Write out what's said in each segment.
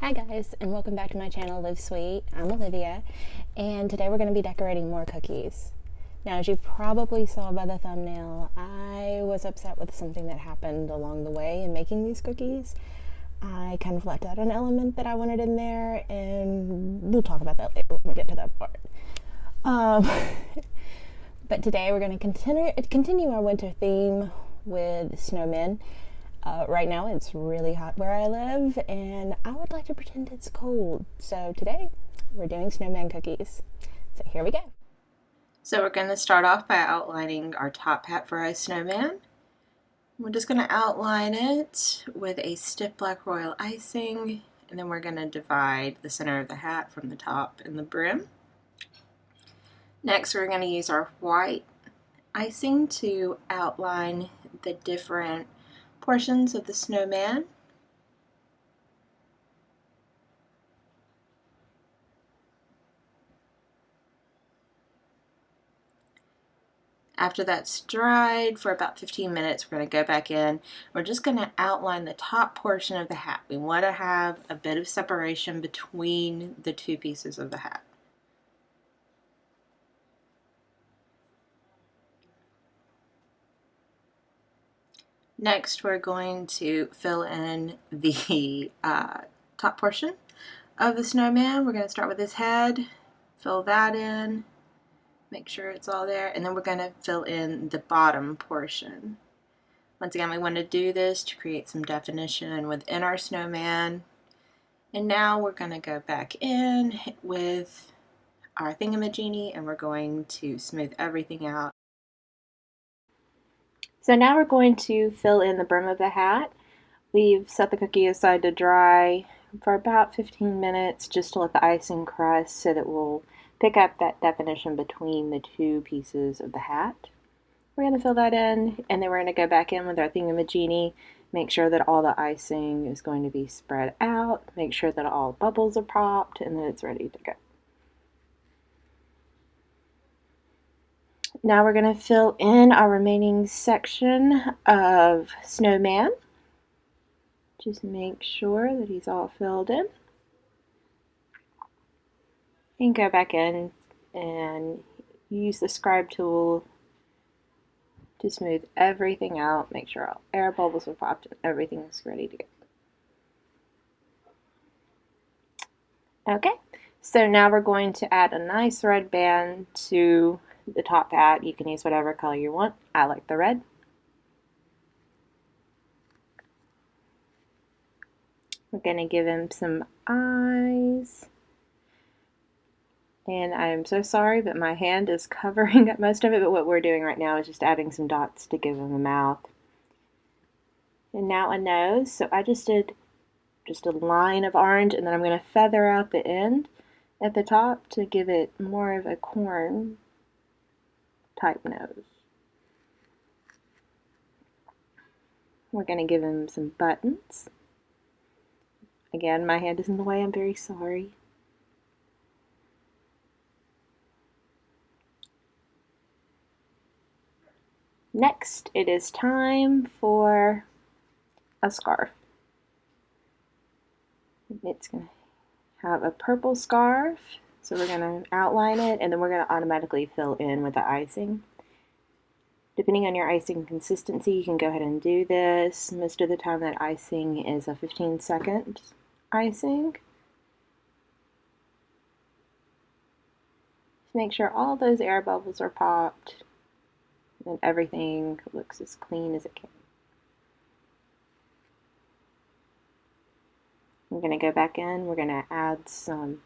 Hi guys, and welcome back to my channel, Live Sweet. I'm Olivia, and today we're going to be decorating more cookies. Now, as you probably saw by the thumbnail, I was upset with something that happened along the way in making these cookies. I kind of left out an element that I wanted in there, and we'll talk about that later when we get to that part. But today we're going to continue our winter theme with snowmen. Right now it's really hot where I live, and I would like to pretend it's cold. So today we're doing snowman cookies. So here we go. So we're going to start off by outlining our top hat for our snowman. We're just going to outline it with a stiff black royal icing, and then we're going to divide the center of the hat from the top and the brim. Next, we're going to use our white icing to outline the different portions of the snowman. After that's dried for about 15 minutes, we're going to go back in. We're just going to outline the top portion of the hat. We want to have a bit of separation between the two pieces of the hat. Next, we're going to fill in the top portion of the snowman. We're going to start with his head, fill that in, make sure it's all there, and then we're going to fill in the bottom portion. Once again, we want to do this to create some definition within our snowman. And now we're going to go back in with our thingamajiggy, and we're going to smooth everything out. So now we're going to fill in the brim of the hat. We've set the cookie aside to dry for about 15 minutes just to let the icing crust so that we'll pick up that definition between the two pieces of the hat. We're going to fill that in, and then we're going to go back in with our thingamajiggy, make sure that all the icing is going to be spread out, make sure that all bubbles are popped, and then it's ready to go. Now we're going to fill in our remaining section of snowman. Just make sure that he's all filled in. And go back in and use the scribe tool to smooth everything out, make sure all air bubbles are popped and everything is ready to go. Okay, so now we're going to add a nice red band to the top hat. You can use whatever color you want. I like the red. We're going to give him some eyes. And I'm so sorry, but my hand is covering up most of it, but what we're doing right now is just adding some dots to give him a mouth. And now a nose, so I just did a line of orange, and then I'm going to feather out the end at the top to give it more of a corn type nose. We're going to give him some buttons. Again, my hand is in the way, I'm very sorry. Next, it is time for a scarf. It's going to have a purple scarf, so we're going to outline it, and then we're going to automatically fill in with the icing. Depending on your icing consistency, you can go ahead and do this. Most of the time that icing is a 15-second icing. Just make sure all those air bubbles are popped and everything looks as clean as it can. We're going to go back in, we're going to add some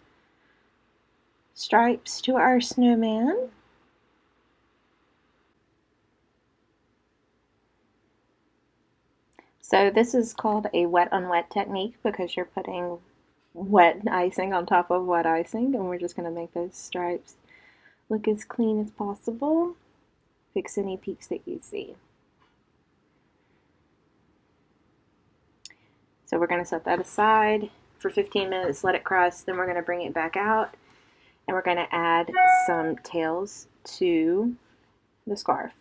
stripes to our snowman. So this is called a wet on wet technique because you're putting wet icing on top of wet icing, and we're just going to make those stripes look as clean as possible. Fix any peaks that you see. So we're going to set that aside for 15 minutes, let it crust, then we're going to bring it back out, and we're going to add some tails to the scarf.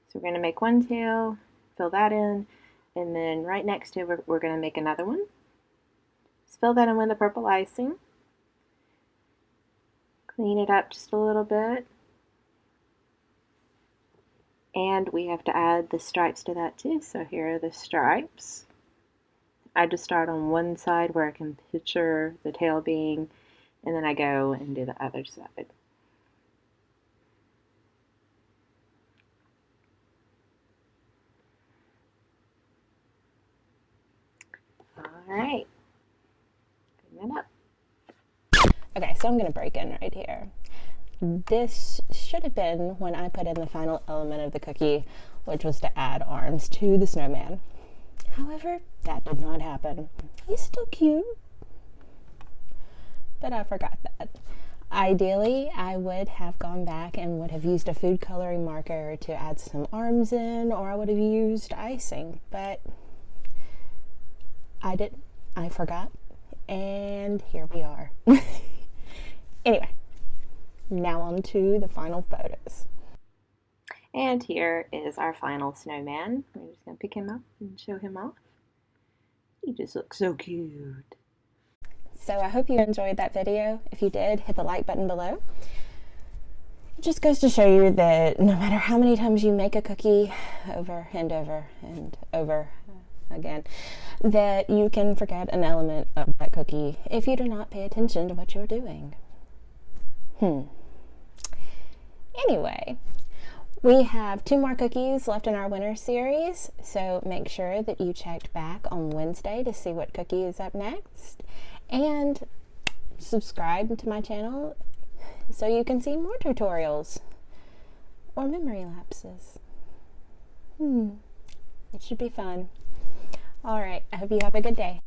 So we're going to make one tail, fill that in, and then right next to it we're going to make another one. Just fill that in with the purple icing. Clean it up just a little bit. And we have to add the stripes to that too. So here are the stripes. I just start on one side where I can picture the tail being, and then I go and do the other side. All right, clean that up. Okay, so I'm going to break in right here. This should have been when I put in the final element of the cookie, which was to add arms to the snowman. However, that did not happen. He's still cute, but I forgot that. Ideally, I would have gone back and would have used a food coloring marker to add some arms in, or I would have used icing, but I didn't. I forgot, and here we are. Anyway, now on to the final photos. And here is our final snowman. We're just going to pick him up and show him off. He just looks so cute. So I hope you enjoyed that video. If you did, hit the like button below. It just goes to show you that no matter how many times you make a cookie over and over and over again, that you can forget an element of that cookie if you do not pay attention to what you're doing. Anyway, we have 2 more cookies left in our winter series, so make sure that you checked back on Wednesday to see what cookie is up next, and subscribe to my channel so you can see more tutorials or memory lapses. It should be fun. All right, I hope you have a good day.